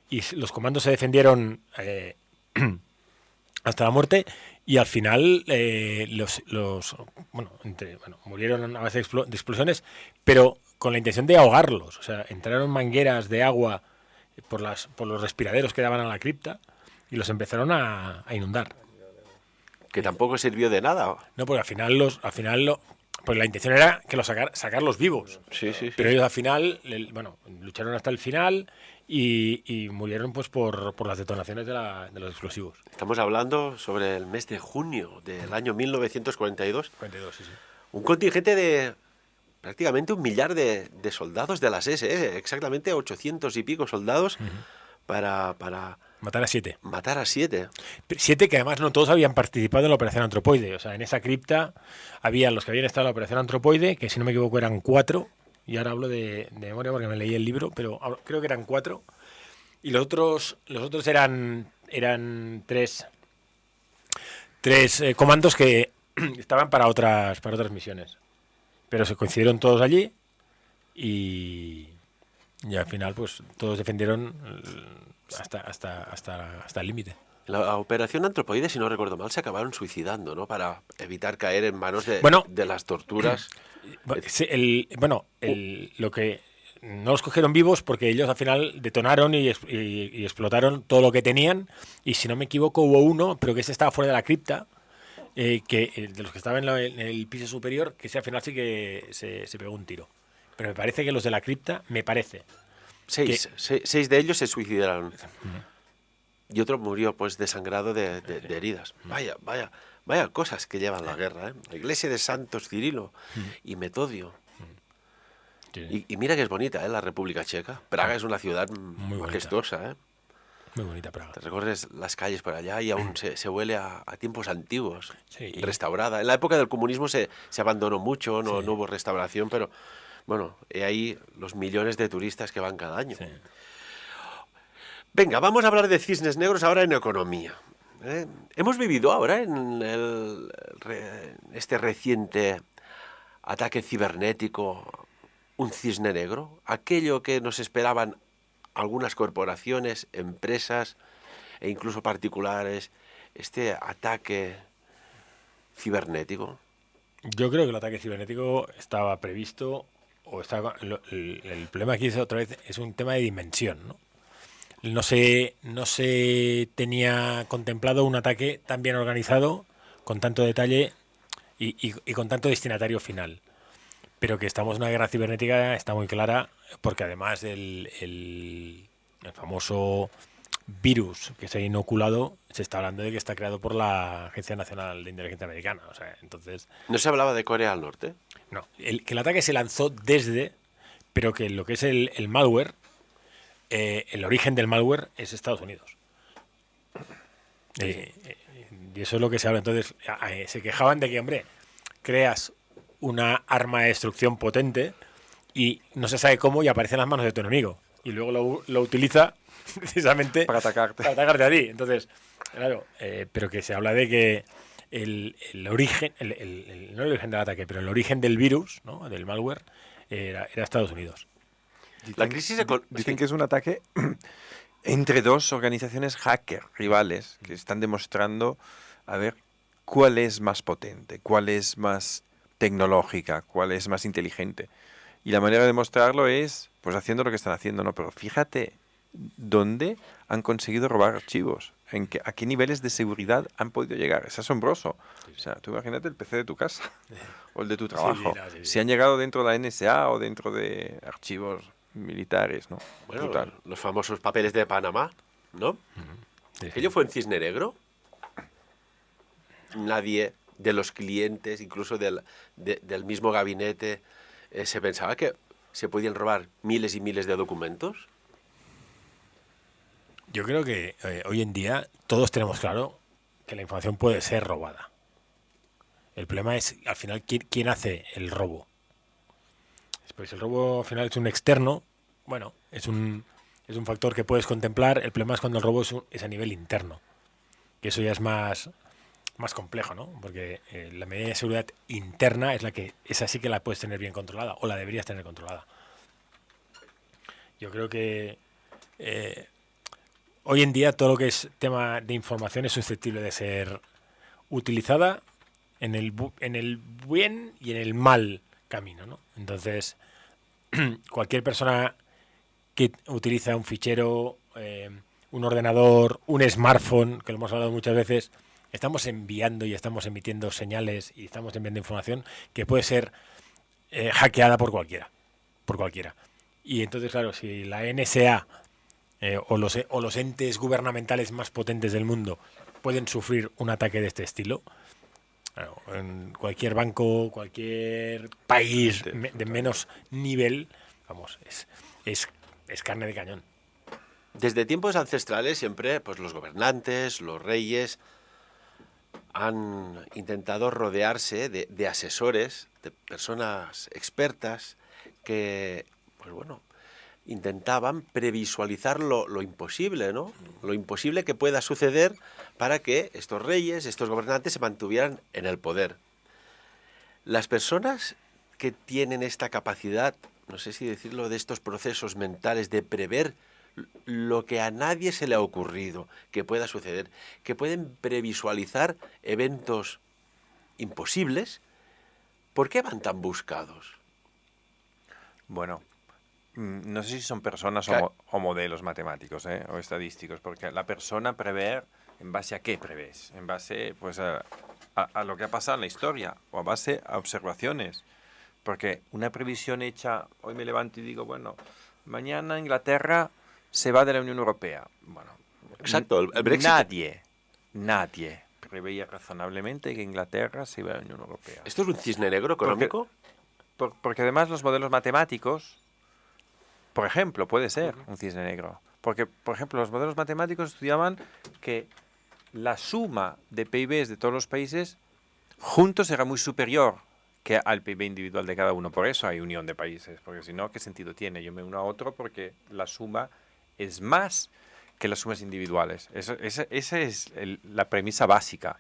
y los comandos se defendieron hasta la muerte y al final murieron a base de explosiones, pero con la intención de ahogarlos. O sea, entraron mangueras de agua por los respiraderos que daban a la cripta y los empezaron a inundar. Que tampoco sirvió de nada. No, porque al final pues la intención era que sacarlos vivos. Sí. Pero ellos al final, lucharon hasta el final y murieron pues por las detonaciones de los explosivos. Estamos hablando sobre el mes de junio del año 1942. 42, sí. Un contingente de prácticamente 1 millar de soldados de las SS, exactamente 800 y pico soldados para Matar a 7. matar a 7. 7 que además no todos habían participado en la Operación Antropoide. O sea, en esa cripta había los que habían estado en la Operación Antropoide, que si no me equivoco eran 4. Y ahora hablo de memoria porque me leí el libro, pero creo que eran 4. Y los otros eran 3 comandos que estaban para otras misiones. Pero se coincidieron todos allí y al final pues todos defendieron hasta el límite. La operación Antropoide, si no recuerdo mal, se acabaron suicidando, ¿no? Para evitar caer en manos de las torturas. no los cogieron vivos porque ellos al final detonaron y explotaron todo lo que tenían. Y si no me equivoco, hubo uno, pero que ese estaba fuera de la cripta, de los que estaban en el piso superior, que ese al final sí que se pegó un tiro. Pero me parece que los de la cripta, me parece. Seis de ellos se suicidaron. Y otro murió pues desangrado de heridas. Vaya cosas que llevan la guerra, ¿eh? La iglesia de Santos Cirilo y Metodio. Sí. Y mira que es bonita, ¿eh? La República Checa. Praga es una ciudad Muy majestuosa, ¿eh? Muy bonita Praga. Te recorres las calles por allá y aún se huele a tiempos antiguos. Sí. Restaurada. En la época del comunismo se abandonó mucho, no Sí. hubo restauración, pero bueno, he ahí los millones de turistas que van cada año. Sí. Venga, vamos a hablar de cisnes negros ahora en economía. Hemos vivido ahora en este reciente ataque cibernético un cisne negro, aquello que nos esperaban algunas corporaciones, empresas e incluso particulares, este ataque cibernético. Yo creo que el ataque cibernético estaba previsto o estaba. El problema aquí es otra vez es un tema de dimensión, ¿no? No se tenía contemplado un ataque tan bien organizado, con tanto detalle y con tanto destinatario final. Pero que estamos en una guerra cibernética está muy clara, porque además el famoso virus que se ha inoculado, se está hablando de que está creado por la Agencia Nacional de Inteligencia Americana. O sea, entonces, ¿No se hablaba de Corea del Norte? no. Que el ataque se lanzó desde, pero que lo que es el malware, el origen del malware es Estados Unidos. Y eso es lo que se habla. Entonces, se quejaban de que, hombre, creas una arma de destrucción potente y no se sabe cómo y aparece en las manos de tu enemigo. Y luego lo utiliza precisamente Para atacarte. para atacarte a ti. Entonces, claro, pero que se habla de que el origen, no el origen del ataque, pero el origen del virus, ¿no? Del malware, era Estados Unidos. La crisis Dicen que es un ataque entre dos organizaciones hacker rivales que están demostrando a ver cuál es más potente, cuál es más tecnológica, cuál es más inteligente. Y la manera de demostrarlo es pues haciendo lo que están haciendo, ¿no? Pero fíjate dónde han conseguido robar archivos, a qué niveles de seguridad han podido llegar. Es asombroso. O sea, tú imagínate el PC de tu casa o el de tu trabajo. Sí. Si han llegado dentro de la NSA o dentro de archivos militares, ¿no? Bueno, Brutal. los famosos papeles de Panamá, ¿no? Sí. Aquello fue en Cisne Negro. Nadie de los clientes, incluso del mismo gabinete, se pensaba que se podían robar miles y miles de documentos. Yo creo que hoy en día todos tenemos claro que la información puede ser robada. El problema es, al final, quién hace el robo. Pues el robo, al final, es un externo. Bueno, es un factor que puedes contemplar. El problema es cuando el robo es a nivel interno. Que eso ya es más complejo, ¿no? Porque la medida de seguridad interna es así que la puedes tener bien controlada, o la deberías tener controlada. Yo creo que hoy en día todo lo que es tema de información es susceptible de ser utilizada en el buen y en el mal camino, ¿no? Entonces, cualquier persona que utiliza un fichero, un ordenador, un smartphone, que lo hemos hablado muchas veces, estamos enviando y estamos emitiendo señales y estamos enviando información que puede ser hackeada por cualquiera. Y entonces, claro, si la NSA o los entes gubernamentales más potentes del mundo pueden sufrir un ataque de este estilo, claro, en cualquier banco, cualquier país de menos nivel, vamos, es carne de cañón. Desde tiempos ancestrales siempre pues los gobernantes, los reyes han intentado rodearse de asesores, de personas expertas que, pues bueno, intentaban previsualizar lo imposible, ¿no? Lo imposible que pueda suceder para que estos reyes, estos gobernantes se mantuvieran en el poder. Las personas que tienen esta capacidad, no sé si decirlo, de estos procesos mentales de prever lo que a nadie se le ha ocurrido que pueda suceder, que pueden previsualizar eventos imposibles, ¿por qué van tan buscados? Bueno, no sé si son personas o modelos matemáticos, o estadísticos, porque la persona prever, ¿en base a qué prevés? En base pues a lo que ha pasado en la historia o a base a observaciones. Porque una previsión hecha, hoy me levanto y digo, bueno, mañana Inglaterra se va de la Unión Europea. Bueno, exacto, el Brexit. Nadie preveía razonablemente que Inglaterra se iba a la Unión Europea. ¿Esto es un cisne negro económico? Porque además los modelos matemáticos, por ejemplo, puede ser un cisne negro. Porque, por ejemplo, los modelos matemáticos estudiaban que la suma de PIBs de todos los países juntos era muy superior que al PIB individual de cada uno. Por eso hay unión de países, porque si no, ¿qué sentido tiene? Yo me uno a otro porque la suma es más que las sumas individuales. Esa es la premisa básica.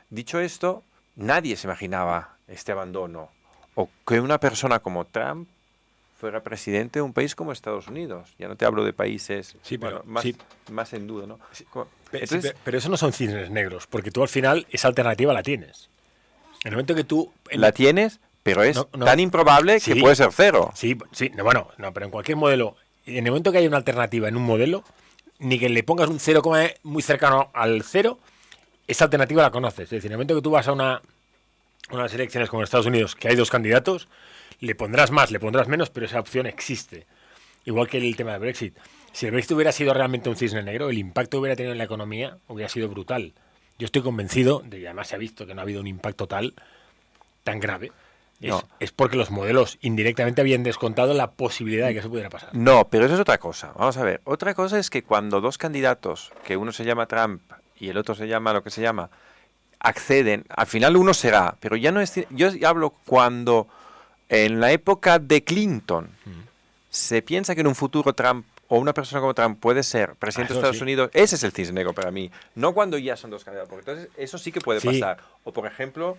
Dicho esto, nadie se imaginaba este abandono o que una persona como Trump fuera presidente de un país como Estados Unidos. Ya no te hablo de países más en duda, ¿no? Entonces, pero eso no son cisnes negros, porque tú al final esa alternativa la tienes. En el momento que tú... La tienes, pero es tan improbable que puede ser cero. Sí, pero en cualquier modelo, en el momento que hay una alternativa en un modelo, ni que le pongas un 0, muy cercano al 0, esa alternativa la conoces. Es decir, en el momento que tú vas a unas elecciones como en Estados Unidos, que hay 2 candidatos, le pondrás más, le pondrás menos, pero esa opción existe. Igual que el tema del Brexit. Si el Brexit hubiera sido realmente un cisne negro, el impacto que hubiera tenido en la economía hubiera sido brutal. Yo estoy convencido, de que además se ha visto que no ha habido un impacto tan grave. Es porque los modelos indirectamente habían descontado la posibilidad de que eso pudiera pasar. No, pero eso es otra cosa. Vamos a ver. Otra cosa es que cuando 2 candidatos, que uno se llama Trump y el otro se llama lo que se llama, acceden, al final uno será. Pero ya no es... Yo hablo cuando en la época de Clinton se piensa que en un futuro Trump o una persona como Trump puede ser presidente de Estados Unidos, ese es el cisne negro para mí. No cuando ya son 2 candidatos, porque entonces eso sí que puede pasar. O por ejemplo,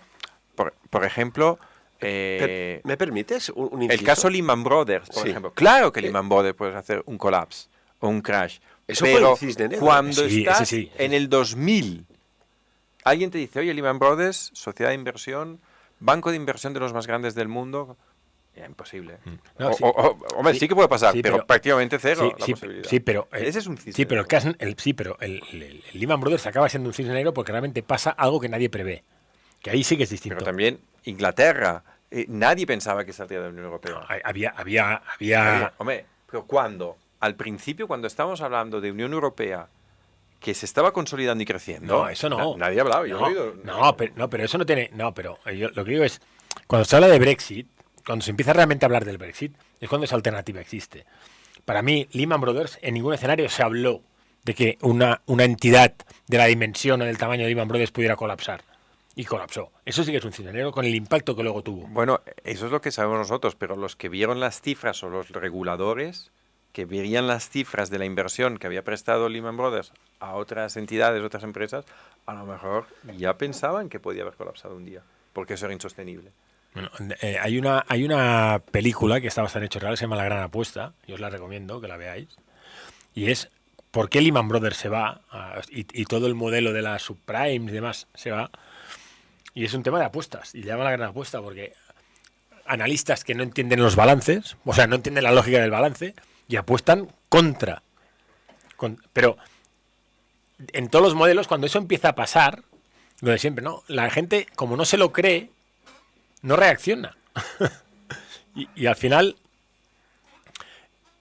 ¿me permites un inciso? El caso Lehman Brothers, por ejemplo. Claro que Lehman Brothers puede hacer un colapse o un crash. Eso pero fue el cisne negro. Cuando estás en el 2000, alguien te dice, oye, Lehman Brothers, sociedad de inversión, banco de inversión de los más grandes del mundo... imposible. No, hombre, sí que puede pasar, pero prácticamente cero la posibilidad. Pero ese es un cisne negro. Pero el Lehman Brothers acaba siendo un cisne negro porque realmente pasa algo que nadie prevé. Que ahí sí que es distinto. Pero también Inglaterra, nadie pensaba que saldría de la Unión Europea. No, había... Hombre, pero ¿cuándo? Al principio, cuando estábamos hablando de Unión Europea, que se estaba consolidando y creciendo... No, eso no. Nadie hablaba. Yo he oído... pero eso no tiene... No, pero yo lo que digo es, cuando se habla de Brexit, cuando se empieza realmente a hablar del Brexit, es cuando esa alternativa existe. Para mí, Lehman Brothers, en ningún escenario se habló de que una entidad de la dimensión o del tamaño de Lehman Brothers pudiera colapsar. Y colapsó. Eso sí que es un cisne negro con el impacto que luego tuvo. Bueno, eso es lo que sabemos nosotros, pero los que vieron las cifras o los reguladores que veían las cifras de la inversión que había prestado Lehman Brothers a otras entidades, otras empresas, a lo mejor ya pensaban que podía haber colapsado un día, porque eso era insostenible. Bueno, hay una película que está bastante hecho real, se llama La Gran Apuesta, yo os la recomiendo que la veáis, y es por qué Lehman Brothers se va y todo el modelo de las subprimes y demás se va, y es un tema de apuestas, y le llaman La Gran Apuesta porque analistas que no entienden los balances, o sea, no entienden la lógica del balance, y apuestan contra. Pero en todos los modelos, cuando eso empieza a pasar, lo de siempre, ¿no? La gente, como no se lo cree, no reacciona. y al final,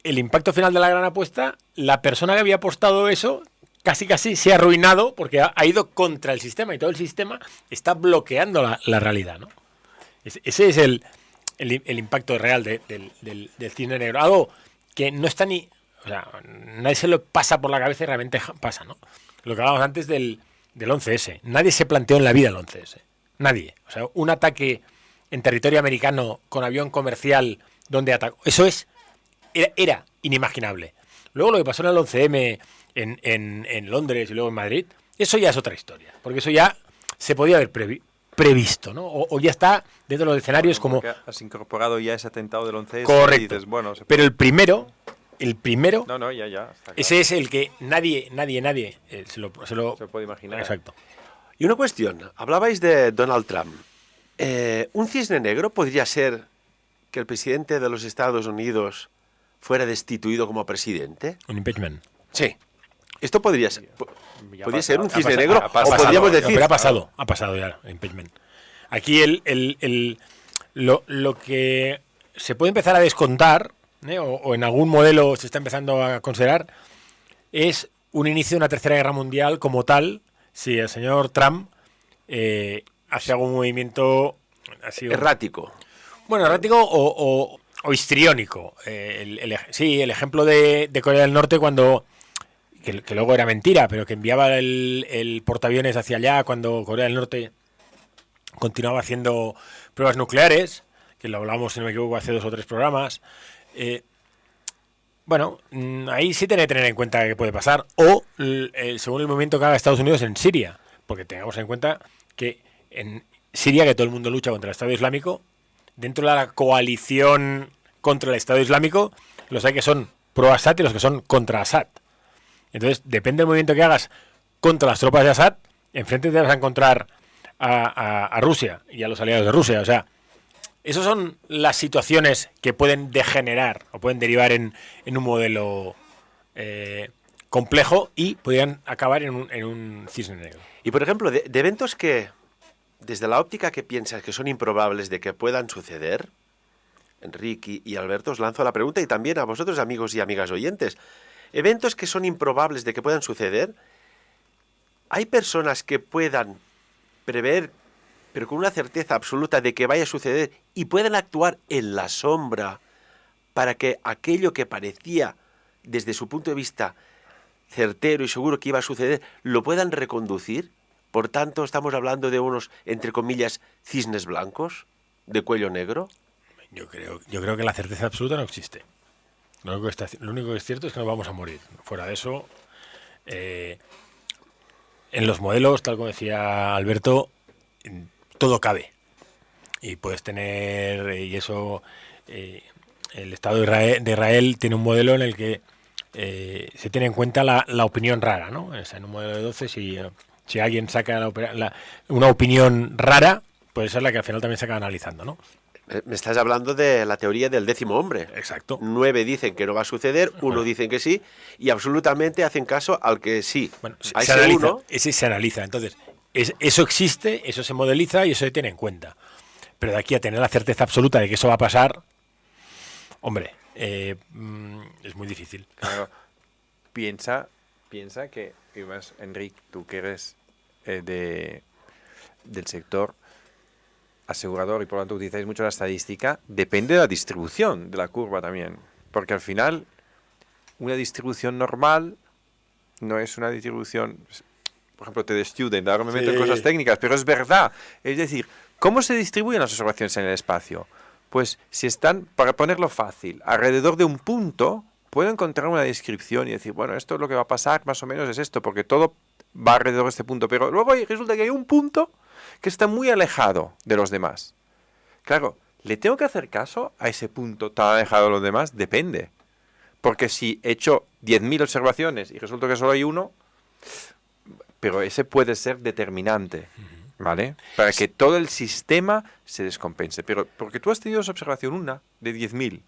el impacto final de La Gran Apuesta, la persona que había apostado eso, casi se ha arruinado porque ha ido contra el sistema y todo el sistema está bloqueando la realidad, ¿no? Ese es el impacto real del cisne negro. Algo que no está ni... O sea, nadie se lo pasa por la cabeza y realmente pasa, ¿no? Lo que hablábamos antes del 11S. Nadie se planteó en la vida el 11S. Nadie. O sea, un ataque en territorio americano con avión comercial donde atacó. Eso era inimaginable. Luego lo que pasó en el 11M en Londres y luego en Madrid, eso ya es otra historia. Porque eso ya se podía haber previsto, ¿no? O ya está dentro de los escenarios como... Has incorporado ya ese atentado del 11S. Correcto. Y dices, bueno, pero el primero... No, ya. Está claro. Ese es el que nadie se lo puede imaginar. Exacto. Y una cuestión. Hablabais de Donald Trump. ¿Un cisne negro podría ser que el presidente de los Estados Unidos fuera destituido como presidente? Un impeachment. Sí. Esto podría ser, Ya podría ha ser un pasado, cisne ha negro, pasado, o podríamos decir... Pero ha pasado ya el impeachment. Aquí lo que se puede empezar a descontar, o en algún modelo se está empezando a considerar, es un inicio de una tercera guerra mundial como tal, si el señor Trump hace algún movimiento así, errático. bueno, errático o histriónico. Sí, el ejemplo de Corea del Norte cuando, que luego era mentira, pero que enviaba el portaaviones hacia allá cuando Corea del Norte continuaba haciendo pruebas nucleares, que lo hablamos, si no me equivoco, hace 2 o 3 programas. Bueno, ahí sí tiene que tener en cuenta qué puede pasar, o según el movimiento que haga Estados Unidos en Siria, porque tengamos en cuenta que en Siria, que todo el mundo lucha contra el Estado Islámico, dentro de la coalición contra el Estado Islámico, los hay que son pro-Assad y los que son contra Assad. Entonces, depende del movimiento que hagas contra las tropas de Assad, enfrente te vas a encontrar a Rusia y a los aliados de Rusia. O sea, esas son las situaciones que pueden degenerar o pueden derivar en un modelo complejo y podrían acabar en un cisne negro. Y por ejemplo, de eventos que, desde la óptica que piensas que son improbables de que puedan suceder, Enrique y Alberto, os lanzo la pregunta, y también a vosotros, amigos y amigas oyentes, eventos que son improbables de que puedan suceder, ¿hay personas que puedan prever, pero con una certeza absoluta de que vaya a suceder, y puedan actuar en la sombra para que aquello que parecía, desde su punto de vista, certero y seguro que iba a suceder, lo puedan reconducir? Por tanto, estamos hablando de unos, entre comillas, cisnes blancos, de cuello negro. Yo creo que la certeza absoluta no existe. Lo único que es cierto es que nos vamos a morir. Fuera de eso, en los modelos, tal como decía Alberto, todo cabe. Y puedes tener, y eso, el Estado de Israel tiene un modelo en el que se tiene en cuenta la opinión rara, ¿no? O sea, en un modelo de 12, si alguien saca una opinión rara, puede ser la que al final también se acaba analizando, ¿no? Me estás hablando de la teoría del 10º hombre. Exacto. 9 dicen que no va a suceder, 1 dicen que sí, y absolutamente hacen caso al que sí. Bueno, a se ese analiza, uno, ese se analiza. Entonces, eso existe, eso se modeliza y eso se tiene en cuenta. Pero de aquí a tener la certeza absoluta de que eso va a pasar, hombre, es muy difícil. Claro. Piensa que, y más, Enrique, tú que eres del sector asegurador y por lo tanto utilizáis mucho la estadística, depende de la distribución de la curva también. Porque al final, una distribución normal no es una distribución, por ejemplo, TD Student, ahora me meto en cosas técnicas, pero es verdad. Es decir, ¿cómo se distribuyen las observaciones en el espacio? Pues si están, para ponerlo fácil, alrededor de un punto, puedo encontrar una descripción y decir, bueno, esto es lo que va a pasar, más o menos es esto, porque todo va alrededor de este punto. Pero luego resulta que hay un punto que está muy alejado de los demás. Claro, ¿le tengo que hacer caso a ese punto tan alejado de los demás? Depende. Porque si he hecho 10.000 observaciones y resulta que solo hay uno, pero ese puede ser determinante, ¿vale? Para que todo el sistema se descompense. Pero porque tú has tenido esa observación una de 10.000.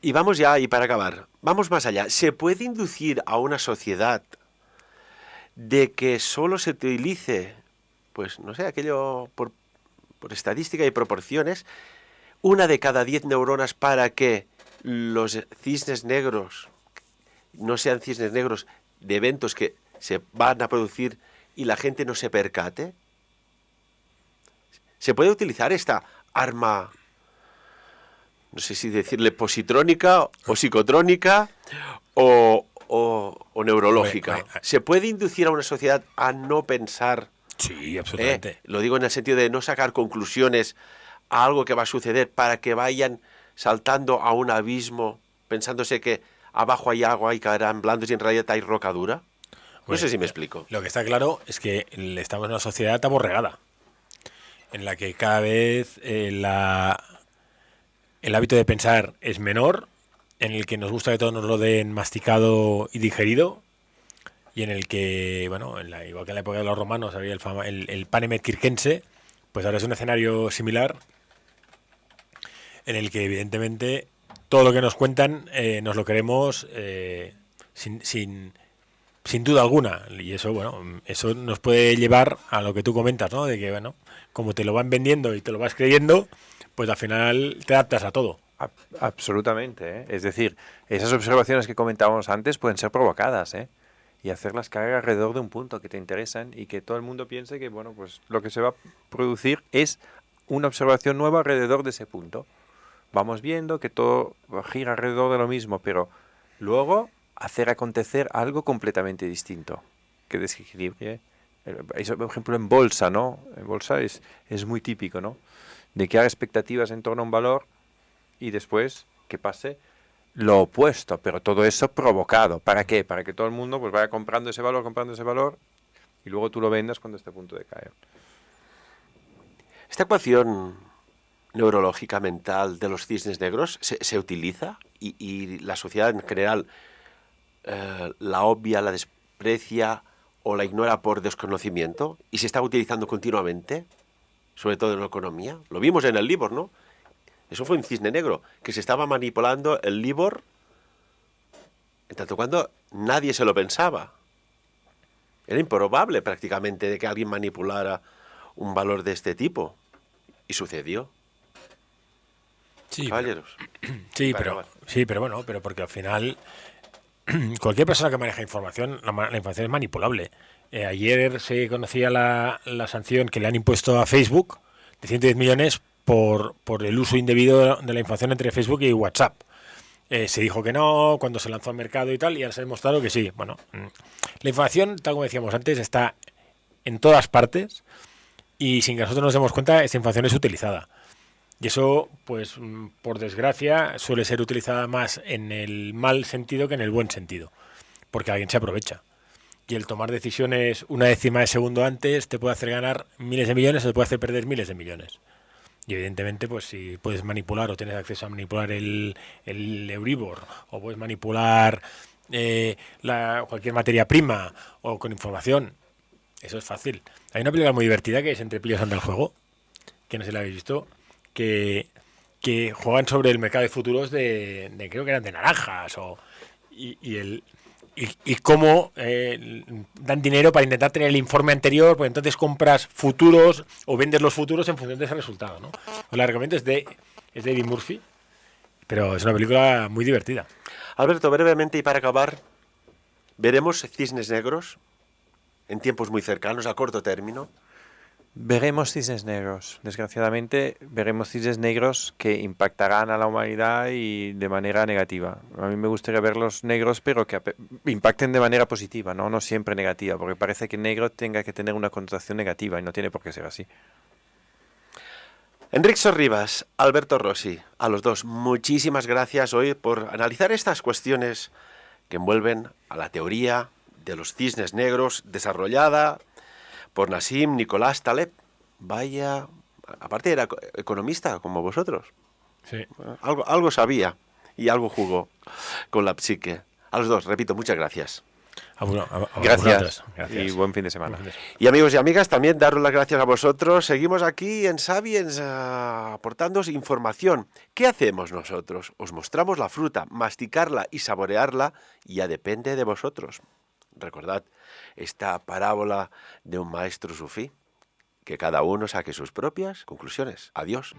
y vamos ya, y para acabar, vamos más allá. ¿Se puede inducir a una sociedad de que solo se utilice, pues no sé, aquello por estadística y proporciones, 1 de cada 10 neuronas para que los cisnes negros no sean cisnes negros de eventos que se van a producir y la gente no se percate? ¿Se puede utilizar esta arma, no sé si decirle positrónica o psicotrónica o neurológica? ¿Se puede inducir a una sociedad a no pensar? Sí, absolutamente. Lo digo en el sentido de no sacar conclusiones a algo que va a suceder para que vayan saltando a un abismo pensándose que abajo hay agua y caerán blandos y en realidad hay roca dura. No sé si me explico. Lo que está claro es que estamos en una sociedad aborregada, en la que cada vez el hábito de pensar es menor, en el que nos gusta que todo nos lo den masticado y digerido, y en el que, bueno, igual que en la época de los romanos había el panem et circense, pues ahora es un escenario similar, en el que evidentemente todo lo que nos cuentan nos lo queremos sin duda alguna. Y eso, bueno, eso nos puede llevar a lo que tú comentas, ¿no? De que, bueno, como te lo van vendiendo y te lo vas creyendo, pues al final te adaptas a todo. Absolutamente, ¿eh? Es decir, esas observaciones que comentábamos antes pueden ser provocadas, ¿eh? Y hacerlas caer alrededor de un punto que te interesan y que todo el mundo piense que, bueno, pues lo que se va a producir es una observación nueva alrededor de ese punto. Vamos viendo que todo gira alrededor de lo mismo, pero luego hacer acontecer algo completamente distinto, que desequilibre. Eso, por ejemplo, en bolsa, ¿no? En bolsa es muy típico, ¿no? De que haga expectativas en torno a un valor y después que pase lo opuesto, pero todo eso provocado. ¿Para qué? Para que todo el mundo pues vaya comprando ese valor y luego tú lo vendas cuando esté a punto de caer. Esta ecuación neurológica mental de los cisnes negros se utiliza y la sociedad en general la obvia, la desprecia o la ignora por desconocimiento y se está utilizando continuamente, sobre todo en la economía. Lo vimos en el LIBOR, ¿no? Eso fue un cisne negro, que se estaba manipulando el LIBOR en tanto cuando nadie se lo pensaba. Era improbable prácticamente de que alguien manipulara un valor de este tipo. Y sucedió. Sí, Caballeros. pero bueno, pero porque al final cualquier persona que maneja información, la información es manipulable. Ayer se conocía la sanción que le han impuesto a Facebook de 110 millones por el uso indebido de la información entre Facebook y WhatsApp. Se dijo que no cuando se lanzó al mercado y tal, y ahora se ha demostrado que sí. Bueno, la información, tal como decíamos antes, está en todas partes y sin que nosotros nos demos cuenta, esa información es utilizada. Y eso, pues, por desgracia, suele ser utilizada más en el mal sentido que en el buen sentido, porque alguien se aprovecha. Y el tomar decisiones una décima de segundo antes te puede hacer ganar miles de millones o te puede hacer perder miles de millones. Y evidentemente, pues si puedes manipular o tienes acceso a manipular el Euribor o puedes manipular cualquier materia prima o con información, eso es fácil. Hay una película muy divertida que es Entre pillos anda el juego, que no sé si la habéis visto, que juegan sobre el mercado de futuros de creo que eran de naranjas y cómo dan dinero para intentar tener el informe anterior, pues entonces compras futuros o vendes los futuros en función de ese resultado, ¿no? Os la recomiendo, es de Eddie Murphy, pero es una película muy divertida. Alberto, brevemente y para acabar, ¿veremos cisnes negros en tiempos muy cercanos, a corto término? Veremos cisnes negros. Desgraciadamente, veremos cisnes negros que impactarán a la humanidad y de manera negativa. A mí me gustaría verlos negros, pero que impacten de manera positiva, no siempre negativa, porque parece que negro tenga que tener una connotación negativa y no tiene por qué ser así. Enric Sorribas, Alberto Rossi, a los dos, muchísimas gracias hoy por analizar estas cuestiones que envuelven a la teoría de los cisnes negros desarrollada por Nassim Nicolás Taleb. Vaya, aparte era economista como vosotros. Sí. Algo sabía y algo jugó con la psique. A los dos, repito, muchas gracias. Gracias y buen fin de semana. Y amigos y amigas, también daros las gracias a vosotros. Seguimos aquí en Sapiens aportándoos información. ¿Qué hacemos nosotros? Os mostramos la fruta, masticarla y saborearla ya depende de vosotros. Recordad esta parábola de un maestro sufí, que cada uno saque sus propias conclusiones. Adiós.